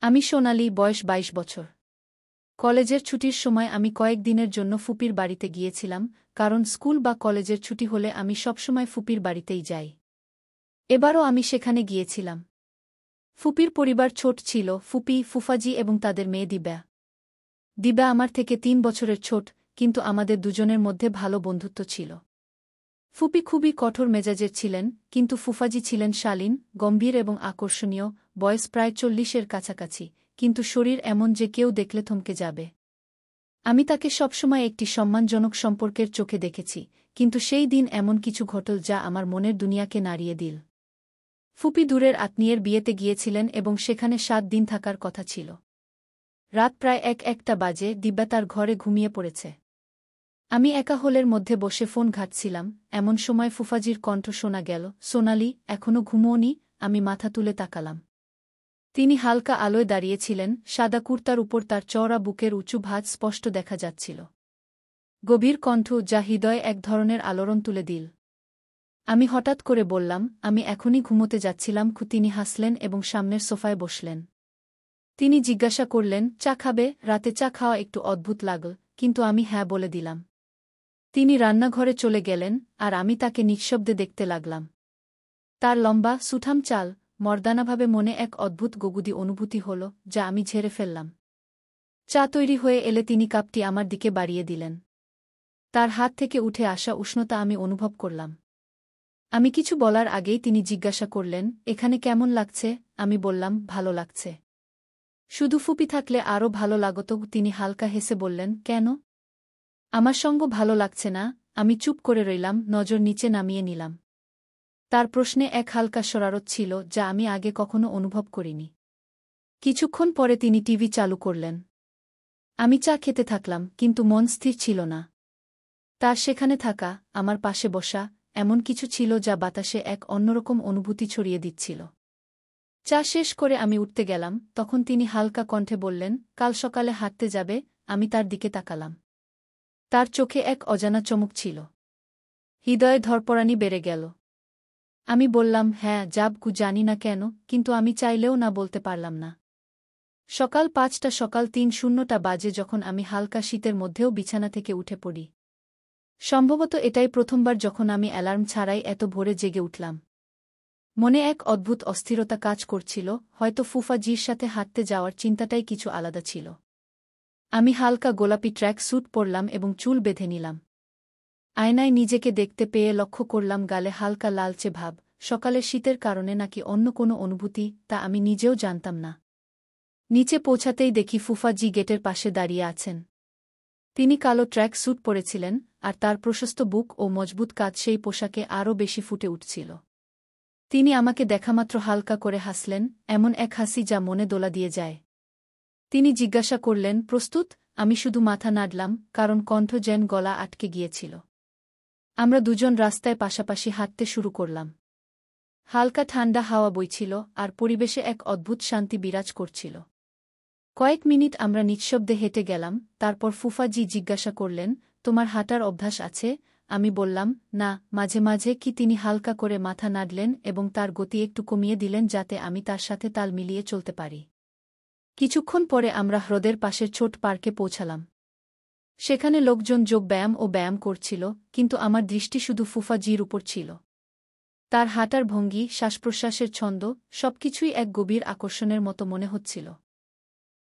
আমি সোনালি, বয়স ২২ বছর। কলেজের ছুটির সময় আমি কয়েক দিনের জন্য ফুপির বাড়িতে গিয়েছিলাম, কারণ স্কুল বা কলেজের ছুটি হলে আমি সবসময় ফুপির বাড়িতেই যাই। এবারও আমি সেখানে গিয়েছিলাম। ফুপির পরিবার ছোট ছিল, ফুপি, ফুফাজি এবং তাদের মেয়ে দিব্যা। দিব্যা আমার থেকে ৩ বছরের ছোট, কিন্তু আমাদের দুজনের মধ্যে ভালো বন্ধুত্ব ছিল। ফুপি খুবই কঠোর মেজাজের ছিলেন, কিন্তু ফুফাজি ছিলেন শালীন, গম্ভীর এবং আকর্ষণীয়, বয়স প্রায় ৪০-এর কাছাকাছি, কিন্তু শরীর এমন যে কেউ দেখলে থমকে যাবে। আমি তাকে সবসময় একটি সম্মানজনক সম্পর্কের চোখে দেখেছি, কিন্তু সেই দিন এমন কিছু ঘটল যা আমার মনের দুনিয়াকে নাড়িয়ে দিল। ফুপি দূরের আত্মীয়ের বিয়েতে গিয়েছিলেন এবং সেখানে ৭ দিন থাকার কথা ছিল। রাত প্রায় ১-১টা বাজে, দিব্যা তার ঘরে ঘুমিয়ে পড়েছে। আমি একা হলের মধ্যে বসে ফোন ঘাঁটছিলাম, এমন সময় ফুফাজির কণ্ঠ শোনা গেল, সোনালি, এখনো ঘুমোওনি? আমি মাথা তুলে তাকালাম। তিনি হালকা আলোয় দাঁড়িয়েছিলেন, সাদা কুর্তার উপর তার চওড়া বুকের উঁচু ভাঁজ স্পষ্ট দেখা যাচ্ছিল। গভীর কণ্ঠ যা হৃদয়ে এক ধরনের আলোড়ন তুলে দিল। আমি হঠাৎ করে বললাম, আমি এখনই ঘুমোতে যাচ্ছিলাম। তিনি হাসলেন এবং সামনের সোফায় বসলেন। তিনি জিজ্ঞাসা করলেন, চা খাবে? রাতে চা খাওয়া একটু অদ্ভুত লাগল, কিন্তু আমি হ্যাঁ বলে দিলাম। তিনি রান্নাঘরে চলে গেলেন, আর আমি তাকে নিঃশব্দে দেখতে লাগলাম। তার লম্বা, সুঠাম চাল, মর্দানাভাবে মনে এক অদ্ভুত গগুদি অনুভূতি হল, যা আমি ঝেড়ে ফেললাম। চা তৈরি হয়ে এলে তিনি কাপটি আমার দিকে বাড়িয়ে দিলেন। তার হাত থেকে উঠে আসা উষ্ণতা আমি অনুভব করলাম। আমি কিছু বলার আগেই তিনি জিজ্ঞাসা করলেন, এখানে কেমন লাগছে? আমি বললাম, ভালো লাগছে। শুধু ফুপি থাকলে আরও ভালো লাগত। তিনি হালকা হেসে বললেন, কেন? আমার সঙ্গ ভালো লাগছে না? আমি চুপ করে রইলাম, নজর নিচে নামিয়ে নিলাম। তার প্রশ্নে এক হালকা শরারত ছিল, যা আমি আগে কখনো অনুভব করিনি। কিছুক্ষণ পরে তিনি টিভি চালু করলেন। আমি চা খেতে থাকলাম, কিন্তু মন স্থির ছিল না। তার সেখানে থাকা, আমার পাশে বসা, এমন কিছু ছিল যা বাতাসে এক অন্যরকম অনুভূতি ছড়িয়ে দিচ্ছিল। চা শেষ করে আমি উঠতে গেলাম, তখন তিনি হালকা কণ্ঠে বললেন, কাল সকালে হাঁটতে যাবে? আমি তার দিকে তাকালাম। তার চোখে এক অজানা চমক ছিল। হৃদয়ে ধড়পড়ানি বেড়ে গেল। আমি বললাম, হ্যাঁ যাবো, জানি না কেন, কিন্তু আমি চাইলেও না বলতে পারলাম না। সকাল ৫টা, সকাল ৩:০০ বাজে যখন আমি হালকা শীতের মধ্যেও বিছানা থেকে উঠে পড়ি। সম্ভবত এটাই প্রথমবার যখন আমি অ্যালার্ম ছাড়াই এত ভোরে জেগে উঠলাম। মনে এক অদ্ভুত অস্থিরতা কাজ করছিল, হয়তো ফুফাজির সাথে হাঁটতে যাওয়ার চিন্তাটাই কিছু আলাদা ছিল। আমি হালকা গোলাপি ট্র্যাক স্যুট পরলাম এবং চুল বেঁধে নিলাম। আয়নায় নিজেকে দেখতে পেয়ে লক্ষ্য করলাম গালে হালকা লালচে ভাব, সকালের শীতের কারণে নাকি অন্য কোনো অনুভূতি, তা আমি নিজেও জানতাম না। নিচে পৌঁছাতেই দেখি ফুফাজি গেটের পাশে দাঁড়িয়ে আছেন। তিনি কালো ট্র্যাক স্যুট পরেছিলেন, আর তার প্রশস্ত বুক ও মজবুত কাঁধ সেই পোশাকে আরও বেশি ফুটে উঠছিল। তিনি আমাকে দেখামাত্র হালকা করে হাসলেন, এমন এক হাসি যা মনে দোলা দিয়ে যায়। তিনি জিজ্ঞাসা করলেন, প্রস্তুত? আমি শুধু মাথা নাড়লাম, কারণ কণ্ঠ যেন গলা আটকে গিয়েছিল। আমরা দুজন রাস্তায় পাশাপাশি হাঁটতে শুরু করলাম। হালকা ঠান্ডা হাওয়া বইছিল, আর পরিবেশে এক অদ্ভুত শান্তি বিরাজ করছিল। কয়েক মিনিট আমরা নিঃশব্দে হেঁটে গেলাম, তারপর ফুফাজি জিজ্ঞাসা করলেন, তোমার হাঁটার অভ্যাস আছে? আমি বললাম, না, মাঝে মাঝে। কি? তিনি হালকা করে মাথা নাড়লেন এবং তার গতি একটু কমিয়ে দিলেন যাতে আমি তার সাথে তাল মিলিয়ে চলতে পারি। কিছুক্ষণ পরে আমরা হ্রদের পাশের ছোট পার্কে পৌঁছালাম। সেখানে লোকজন যোগব্যায়াম ও ব্যায়াম করছিল, কিন্তু আমার দৃষ্টি শুধু ফুফাজির উপর ছিল। তার হাঁটার ভঙ্গি, শ্বাসপ্রশ্বাসের ছন্দ, সবকিছুই এক গভীর আকর্ষণের মতো মনে হচ্ছিল।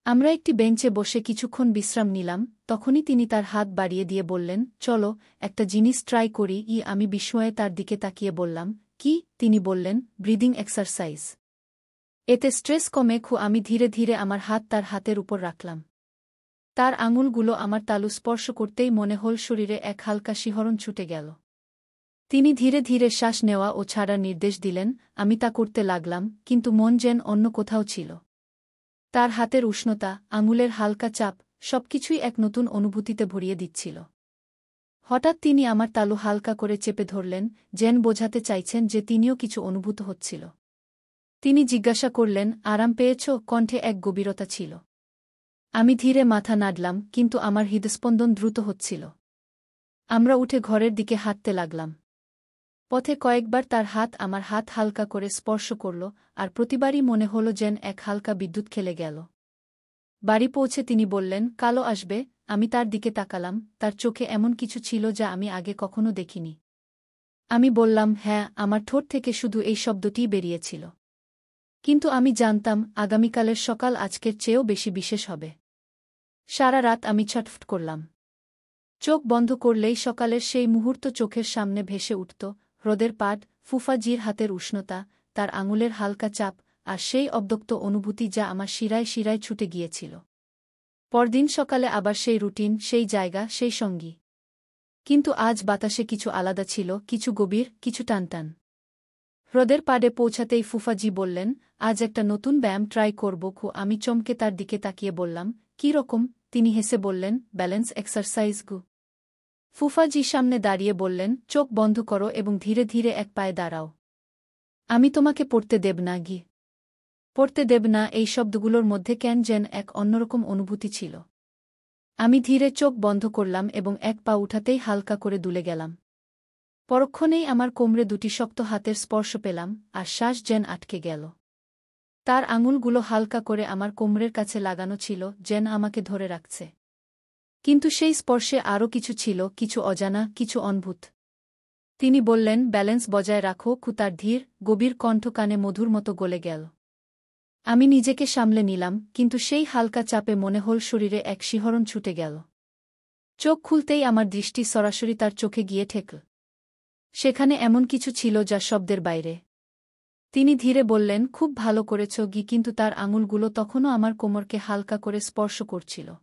আমরা একটি বেঞ্চে বসে কিছুক্ষণ বিশ্রাম নিলাম, তখনই তিনি তার হাত বাড়িয়ে দিয়ে বললেন, চলো, একটা জিনিস ট্রাই করি। আমি বিস্ময়ে তার দিকে তাকিয়ে বললাম, কি? তিনি বললেন, ব্রিদিং এক্সারসাইজ। এতে স্ট্রেস কমে। আমি ধীরে ধীরে আমার হাত তার হাতের উপর রাখলাম। তার আঙুলগুলো আমার তালু স্পর্শ করতেই মনে হল শরীরে এক হালকা শিহরণ ছুটে গেল। তিনি ধীরে ধীরে শ্বাস নেওয়া ও ছাড়ার নির্দেশ দিলেন, আমি তা করতে লাগলাম, কিন্তু মন যেন অন্য কোথাও ছিল। তার হাতের উষ্ণতা, আঙুলের হালকা চাপ, সবকিছুই এক নতুন অনুভূতিতে ভরিয়ে দিচ্ছিল। হঠাৎ তিনি আমার তালু হালকা করে চেপে ধরলেন, যেন বোঝাতে চাইছেন যে তিনিও কিছু অনুভূত হচ্ছিল। তিনি জিজ্ঞাসা করলেন, আরাম পেয়েছ? কণ্ঠে এক গভীরতা ছিল। আমি ধীরে মাথা নাড়লাম, কিন্তু আমার হৃদস্পন্দন দ্রুত হচ্ছিল। আমরা উঠে ঘরের দিকে হাঁটতে লাগলাম। পথে কয়েকবার তার হাত আমার হাত হালকা করে স্পর্শ করল, আর প্রতিবারই মনে হল যেন এক হালকা বিদ্যুৎ খেলে গেল। বাড়ি পৌঁছে তিনি বললেন, কালো আসবে। আমি তার দিকে তাকালাম, তার চোখে এমন কিছু ছিল যা আমি আগে কখনো দেখিনি। আমি বললাম, হ্যাঁ। আমার ঠোঁট থেকে শুধু এই শব্দটিই বেরিয়েছিল। কিন্তু আমি জানতাম, আগামীকালের সকাল আজকের চেয়েও বেশি বিশেষ হবে। সারা রাত আমি ছটফট করলাম। চোখ বন্ধ করলেই সকালের সেই মুহূর্ত চোখের সামনে ভেসে উঠত, হ্রদের পাড়, ফুফাজির হাতের উষ্ণতা, তার আঙুলের হালকা চাপ, আর সেই অব্যক্ত অনুভূতি যা আমার শিরায় শিরায় ছুটে গিয়েছিল। পরদিন সকালে আবার সেই রুটিন, সেই জায়গা, সেই সঙ্গী। কিন্তু আজ বাতাসে কিছু আলাদা ছিল, কিছু গভীর, কিছু টানটান। হ্রদের পাড়ে পৌঁছাতেই ফুফাজি বললেন, আজ একটা নতুন ব্যায়াম ট্রাই করব। আমি চমকে তার দিকে তাকিয়ে বললাম, কী রকম? তিনি হেসে বললেন, ব্যালেন্স এক্সারসাইজ গু। ফুফাজি সামনে দাঁড়িয়ে বললেন, চোখ বন্ধ করো এবং ধীরে ধীরে এক পায়ে দাঁড়াও। আমি তোমাকে পড়তে দেব না গি। পড়তে দেব না, এই শব্দগুলোর মধ্যে কেন যেন এক অন্যরকম অনুভূতি ছিল। আমি ধীরে চোখ বন্ধ করলাম এবং এক পা উঠাতেই হালকা করে দুলে গেলাম। পরক্ষণেই আমার কোমরে দুটি শক্ত হাতের স্পর্শ পেলাম, আর শ্বাস যেন আটকে গেল। তার আঙুলগুলো হালকা করে আমার কোমরের কাছে লাগানো ছিল, যেন আমাকে ধরে রাখছে। কিন্তু সেই স্পর্শে আরও কিছু ছিল, কিছু অজানা, কিছু অদ্ভুত। তিনি বললেন, ব্যালেন্স বজায় রাখো। তার ধীর, গভীর কণ্ঠ কানে মধুর মতো গলে গেল। আমি নিজেকে সামলে নিলাম, কিন্তু সেই হালকা চাপে মনে হল শরীরে এক শিহরণ ছুটে গেল। চোখ খুলতেই আমার দৃষ্টি সরাসরি তার চোখে গিয়ে ঠেকল। সেখানে এমন কিছু ছিল যা শব্দের বাইরে। তিনি ধীরে বললেন, খুব ভালো করেছ গি। কিন্তু তার আঙুলগুলো তখনও আমার কোমরকে হালকা করে স্পর্শ করছিল।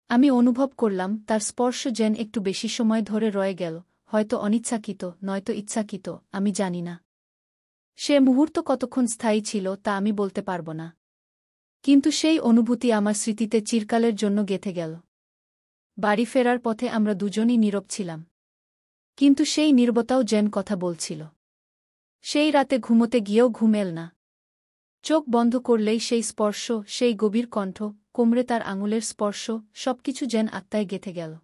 আমি অনুভব করলাম, তার স্পর্শ যেন একটু বেশি সময় ধরে রয়ে গেল, হয়তো অনিচ্ছাকৃত, নয়তো ইচ্ছাকৃত, আমি জানি না। সে মুহূর্ত কতক্ষণ স্থায়ী ছিল তা আমি বলতে পারব না। কিন্তু সেই অনুভূতি আমার স্মৃতিতে চিরকালের জন্য গেঁথে গেল। বাড়ি ফেরার পথে আমরা দুজনই নীরব ছিলাম। কিন্তু সেই নীরবতাও যেন কথা বলছিল। সেই রাতে ঘুমোতে গিয়েও ঘুম এল না। চোখ বন্ধ করলেই সেই স্পর্শ, সেই গভীর কণ্ঠ, কোমরে তার আঙুলের স্পর্শ, সবকিছু যেন আত্মায় গেঁথে গেল।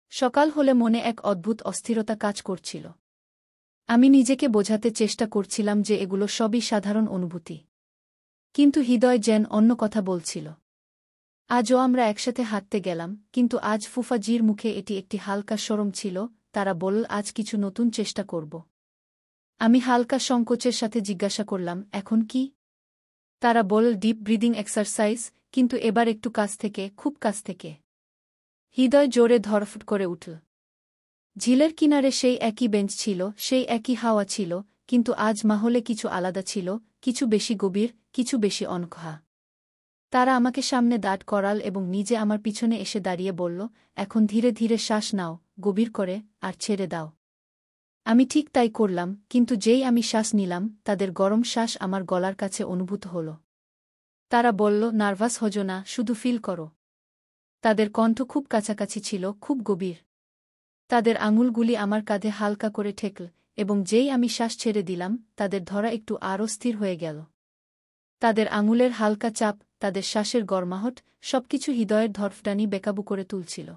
সকাল হলে মনে এক অদ্ভুত অস্থিরতা কাজ করছিল। আমি নিজেকে বোঝাতে চেষ্টা করছিলাম যে এগুলো সবই সাধারণ অনুভূতি। কিন্তু হৃদয় যেন অন্য কথা বলছিল। আজও আমরা একসাথে হাঁটতে গেলাম, কিন্তু আজ ফুফাজির মুখে এটি একটি হালকা শরম ছিল। তারা বলল, আজ কিছু নতুন চেষ্টা করব। আমি হালকা সংকোচের সাথে জিজ্ঞাসা করলাম, এখন কি? তারা বলল, ডিপ ব্রিদিং এক্সারসাইজ, কিন্তু এবার একটু কাছ থেকে, খুব কাছ থেকে। হৃদয় জোরে ধড়ফড় করে উঠল। ঝিলের কিনারে সেই একই বেঞ্চ ছিল, সেই একই হাওয়া ছিল, কিন্তু আজ মাহলে কিছু আলাদা ছিল, কিছু বেশি গভীর, কিছু বেশি অনকহা। তারা আমাকে সামনে দাঁড় করাল এবং নিজে আমার পিছনে এসে দাঁড়িয়ে বলল, এখন ধীরে ধীরে শ্বাস নাও, গভীর করে, আর ছেড়ে দাও। আমি ঠিক তাই করলাম, কিন্তু যেই আমি শ্বাস নিলাম, তাদের গরম শ্বাস আমার গলার কাছে অনুভূত হল। তারা বলল, নার্ভাস হজো না, শুধু ফিল করো। তাদের কণ্ঠ খুব কাছাকাছি ছিল, খুব গভীর। তাদের আঙুলগুলি আমার কাঁধে হালকা করে ঠেকল, এবং যেই আমি শ্বাস ছেড়ে দিলাম, তাদের ধরা একটু আরও স্থির হয়ে গেল। তাদের আঙুলের হালকা চাপ, তাদের শ্বাসের গরমাহট, সবকিছু হৃদয়ের ধড়ফড়ানি বেকাবু করে তুলছিল।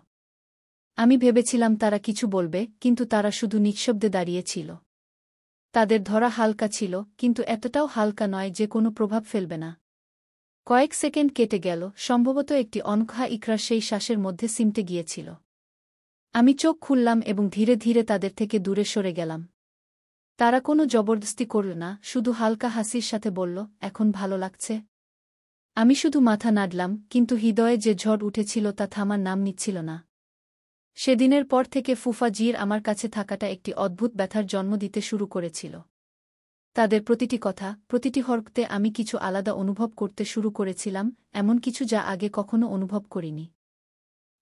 আমি ভেবেছিলাম তারা কিছু বলবে, কিন্তু তারা শুধু নিঃশব্দে দাঁড়িয়েছিল। তাদের ধরা হালকা ছিল, কিন্তু এতটাও হালকা নয় যে কোনো প্রভাব ফেলবে না। কয়েক সেকেন্ড কেটে গেল, সম্ভবত একটি অনকহা ইকরার সেই শ্বাসের মধ্যে সিমটে গিয়েছিল। আমি চোখ খুললাম এবং ধীরে ধীরে তাদের থেকে দূরে সরে গেলাম। তারা কোনো জবরদস্তি করল না, শুধু হালকা হাসির সাথে বলল, এখন ভালো লাগছে? আমি শুধু মাথা নাড়লাম, কিন্তু হৃদয়ে যে ঝড় উঠেছিল তা থামার নাম নিচ্ছিল না। সেদিনের পর থেকে ফুফাজির আমার কাছে থাকাটা একটি অদ্ভুত ব্যথার জন্ম দিতে শুরু করেছিল। তাদের প্রতিটি কথা, প্রতিটি হরকতে আমি কিছু আলাদা অনুভব করতে শুরু করেছিলাম, এমন কিছু যা আগে কখনো অনুভব করিনি।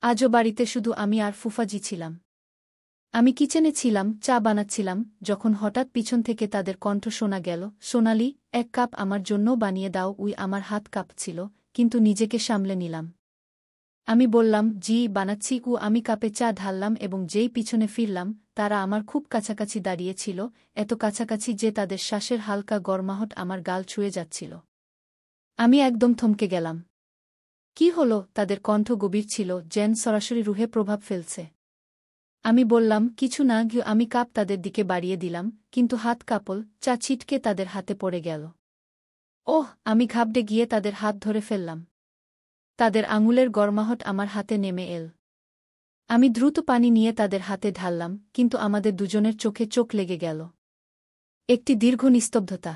আজও বাড়িতে শুধু আমি আর ফুফাজি ছিলাম। আমি কিচেনে ছিলাম, চা বানাচ্ছিলাম, যখন হঠাৎ পিছন থেকে তাদের কণ্ঠ শোনা গেল, সোনালি, এক কাপ আমার জন্যও বানিয়ে দাও। আমার হাত কাঁপছিল, কিন্তু নিজেকে সামলে নিলাম। আমি বললাম, জি বানাচ্ছি। আমি কাপে চা ঢাললাম এবং যেই পিছনে ফিরলাম, তারা আমার খুব কাছাকাছি দাঁড়িয়েছিল, এত কাছাকাছি যে তাদের শ্বাসের হালকা গরমাহট আমার গাল ছুঁয়ে যাচ্ছিল। আমি একদম থমকে গেলাম। কি হলো? তাদের কণ্ঠ গভীর ছিল, যেন সরাসরি রুহে প্রভাব ফেলছে। আমি বললাম, কিছু না। আমি কাপ তাদের দিকে বাড়িয়ে দিলাম, কিন্তু হাত কাপল চা ছিটকে তাদের হাতে পড়ে গেল। ওহ! আমি ঘাবড়ে গিয়ে তাদের হাত ধরে ফেললাম। তাদের আঙুলের গরমাহট আমার হাতে নেমে এল। আমি দ্রুত পানি নিয়ে তাদের হাতে ঢাললাম, কিন্তু আমাদের দুজনের চোখে চোখ লেগে গেল। একটি দীর্ঘ নিস্তব্ধতা।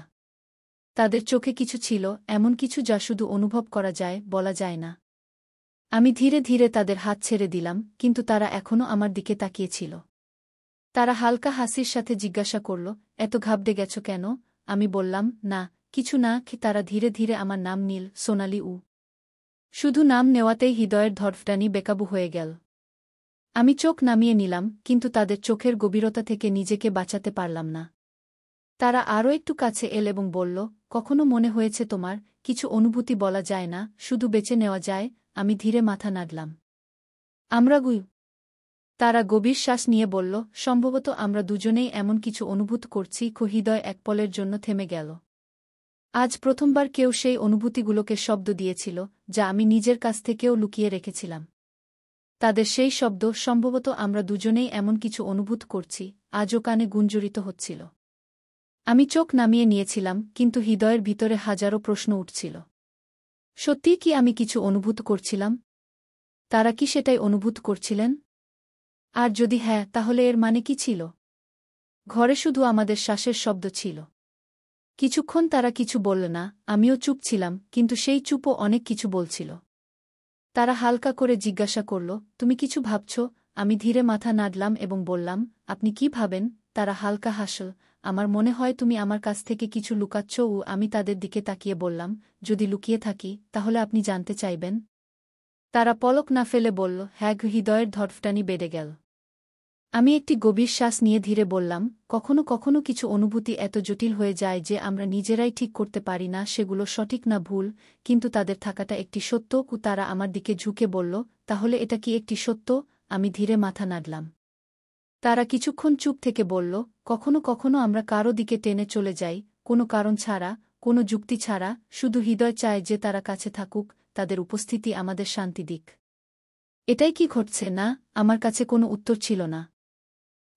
তাদের চোখে কিছু ছিল, এমন কিছু যা শুধু অনুভব করা যায়, বলা যায় না। আমি ধীরে ধীরে তাদের হাত ছেড়ে দিলাম, কিন্তু তারা এখনও আমার দিকে তাকিয়েছিল। তারা হালকা হাসির সাথে জিজ্ঞাসা করল, এত ঘাবড়ে গেছ কেন? আমি বললাম, না, কিছু না। তারা ধীরে ধীরে আমার নাম নীল, সোনালি উ। শুধু নাম নেওয়াতেই হৃদয়ের ধড়ফড়ানি বেকাবু হয়ে গেল। আমি চোখ নামিয়ে নিলাম, কিন্তু তাদের চোখের গভীরতা থেকে নিজেকে বাঁচাতে পারলাম না। তারা আরও একটু কাছে এল এবং বলল, কখনো মনে হয়েছে তোমার, কিছু অনুভূতি বলা যায় না, শুধু বেঁচে নেওয়া যায়? আমি ধীরে মাথা নাড়লাম। আমরা গুই। তারা গভীর শ্বাস নিয়ে বলল, সম্ভবত আমরা দুজনেই এমন কিছু অনুভূত করছি। হৃদয় এক পলের জন্য থেমে গেল। আজ প্রথমবার কেউ সেই অনুভূতিগুলোকে শব্দ দিয়েছিল, যা আমি নিজের কাছ থেকেও লুকিয়ে রেখেছিলাম। তাদের সেই শব্দ, সম্ভবত আমরা দুজনেই এমন কিছু অনুভূত করছি, আজও কানে গুঞ্জরিত হচ্ছিল। আমি চোখ নামিয়ে নিয়েছিলাম, কিন্তু হৃদয়ের ভিতরে হাজারো প্রশ্ন উঠছিল। সত্যিই কি আমি কিছু অনুভূত করছিলাম? তারা কি সেটাই অনুভূত করছিলেন? আর যদি হ্যাঁ, তাহলে এর মানে কি ছিল? ঘরে শুধু আমাদের শ্বাসের শব্দ ছিল। কিছুক্ষণ তারা কিছু বলল না, আমিও চুপ ছিলাম, কিন্তু সেই চুপও অনেক কিছু বলছিল। তারা হালকা করে জিজ্ঞাসা করল, তুমি কিছু ভাবছ? আমি ধীরে মাথা নাড়লাম এবং বললাম, আপনি কি ভাবেন? তারা হালকা হাসল, আমার মনে হয় তুমি আমার কাছ থেকে কিছু লুকাচ্ছ। আমি তাদের দিকে তাকিয়ে বললাম, যদি লুকিয়ে থাকি, তাহলে আপনি জানতে চাইবেন? তারা পলক না ফেলে বলল, হ্যাঁ। হৃদয়ের ধড়ফড়ানি বেড়ে গেল। আমি একটি গভীর শ্বাস নিয়ে ধীরে বললাম, কখনো কখনো কিছু অনুভূতি এত জটিল হয়ে যায় যে আমরা নিজেরাই ঠিক করতে পারি না সেগুলো সঠিক না ভুল, কিন্তু তাদের থাকাটা একটি সত্য। তারা আমার দিকে ঝুঁকে বলল, তাহলে এটা কি একটি সত্য? আমি ধীরে মাথা নাড়লাম। তারা কিছুক্ষণ চুপ থেকে বলল, কখনো কখনো আমরা কারো দিকে টেনে চলে যাই, কোনো কারণ ছাড়া, কোনো যুক্তি ছাড়া, শুধু হৃদয় চায় যে তারা কাছে থাকুক, তাদের উপস্থিতি আমাদের শান্তি দিক। এটাই কি ঘটছে? না, আমার কাছে কোনো উত্তর ছিল না।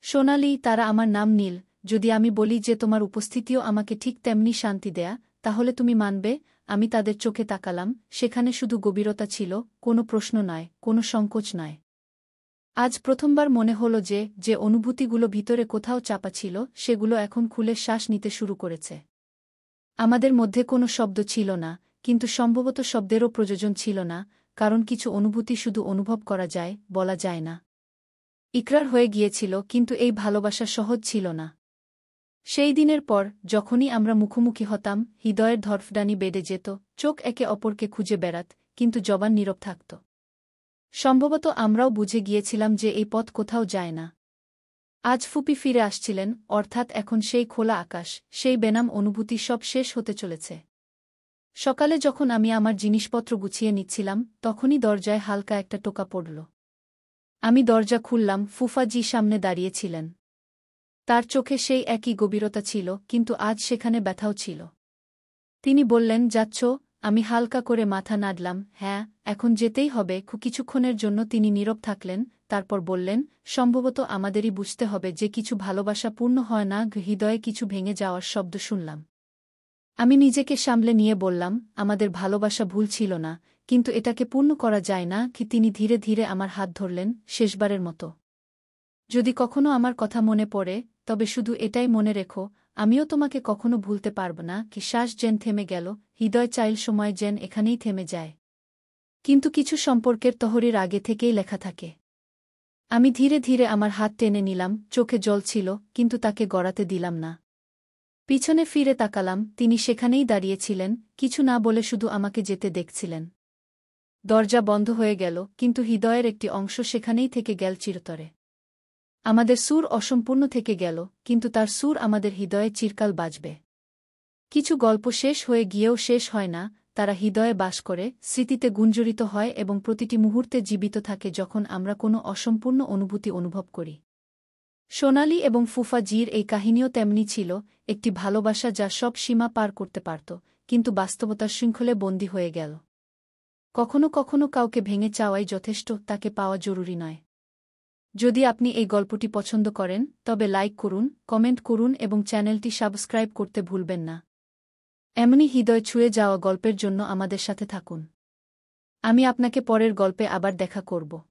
সোনালি, তারা আমার নাম নীল, যদি আমি বলি যে তোমার উপস্থিতিও আমাকে ঠিক তেমনি শান্তি দেয়া, তাহলে তুমি মানবে? আমি তাদের চোখে তাকালাম, সেখানে শুধু গভীরতা ছিল, কোনো প্রশ্ন নয়, কোনো সংকোচ নয়। আজ প্রথমবার মনে হল যে অনুভূতিগুলো ভিতরে কোথাও চাপা ছিল, সেগুলো এখন খুলে শ্বাস নিতে শুরু করেছে। আমাদের মধ্যে কোনো শব্দ ছিল না, কিন্তু সম্ভবত শব্দেরও প্রয়োজন ছিল না, কারণ কিছু অনুভূতি শুধু অনুভব করা যায়, বলা যায় না। ইকরার হয়ে গিয়েছিল, কিন্তু এই ভালোবাসা সহজ ছিল না। সেই দিনের পর যখনই আমরা মুখোমুখি হতাম, হৃদয়ের ধড়ফড়ানি বেড়ে যেত, চোখ একে অপরকে খুঁজে বেড়াত, কিন্তু জবান নীরব থাকত। সম্ভবত আমরাও বুঝে গিয়েছিলাম যে এই পথ কোথাও যায় না। আজ ফুপি ফিরে আসছিলেন, অর্থাৎ এখন সেই খোলা আকাশ, সেই বেনাম অনুভূতি সব শেষ হতে চলেছে। সকালে যখন আমি আমার জিনিসপত্র গুছিয়ে নিচ্ছিলাম, তখনই দরজায় হালকা একটা টোকা পড়ল। আমি দরজা খুললাম, ফুফাজি সামনে দাঁড়িয়েছিলেন। তার চোখে সেই একই গভীরতা ছিল, কিন্তু আজ সেখানে ব্যথাও ছিল। তিনি বললেন, যাচ্ছ? আমি হালকা করে মাথা নাড়লাম, হ্যাঁ, এখন যেতেই হবে। কিছুক্ষণের জন্য তিনি নীরব থাকলেন, তারপর বললেন, সম্ভবত আমাদেরই বুঝতে হবে যে কিছু ভালোবাসা পূর্ণ হয় না। হৃদয়ে কিছু ভেঙে যাওয়ার শব্দ শুনলাম। আমি নিজেকে সামলে নিয়ে বললাম, আমাদের ভালোবাসা ভুল ছিল না, কিন্তু এটাকে পূর্ণ করা যায় না। তিনি ধীরে ধীরে আমার হাত ধরলেন, শেষবারের মতো। যদি কখনো আমার কথা মনে পড়ে, তবে শুধু এটাই মনে রেখো, আমিও তোমাকে কখনো ভুলতে পারব না। শ্বাস যেন থেমে গেল, হৃদয় চাইল সময় যেন এখানেই থেমে যায়। কিন্তু কিছু সম্পর্কের তহরির আগে থেকেই লেখা থাকে। আমি ধীরে ধীরে আমার হাত টেনে নিলাম, চোখে জল ছিল, কিন্তু তাকে গড়াতে দিলাম না। পিছনে ফিরে তাকালাম, তিনি সেখানেই দাঁড়িয়েছিলেন, কিছু না বলে শুধু আমাকে যেতে দেখছিলেন। দরজা বন্ধ হয়ে গেল, কিন্তু হৃদয়ের একটি অংশ সেখানেই থেকে গেল চিরতরে। আমাদের সুর অসম্পূর্ণ থেকে গেল, কিন্তু তার সুর আমাদের হৃদয়ে চিরকাল বাজবে। কিছু গল্প শেষ হয়ে গিয়েও শেষ হয় না, তারা হৃদয়ে বাস করে, স্মৃতিতে গুঞ্জরিত হয় এবং প্রতিটি মুহূর্তে জীবিত থাকে যখন আমরা কোনো অসম্পূর্ণ অনুভূতি অনুভব করি। সোনালি এবং ফুফাজির এই কাহিনীও তেমনি ছিল, একটি ভালোবাসা যা সব সীমা পার করতে পারত, কিন্তু বাস্তবতার শৃঙ্খলে বন্দী হয়ে গেল। কখনো কখনো কাউকে ভেঙে চাওয়াই যথেষ্ট, তাকে পাওয়া জরুরি নয়। যদি আপনি এই গল্পটি পছন্দ করেন তবে লাইক করুন, কমেন্ট করুন এবং চ্যানেলটি সাবস্ক্রাইব করতে ভুলবেন না। এমনি হৃদয় ছুঁয়ে যাওয়া গল্পের জন্য আমাদের সাথে থাকুন। আমি আপনাকে পরের গল্পে আবার দেখা করব।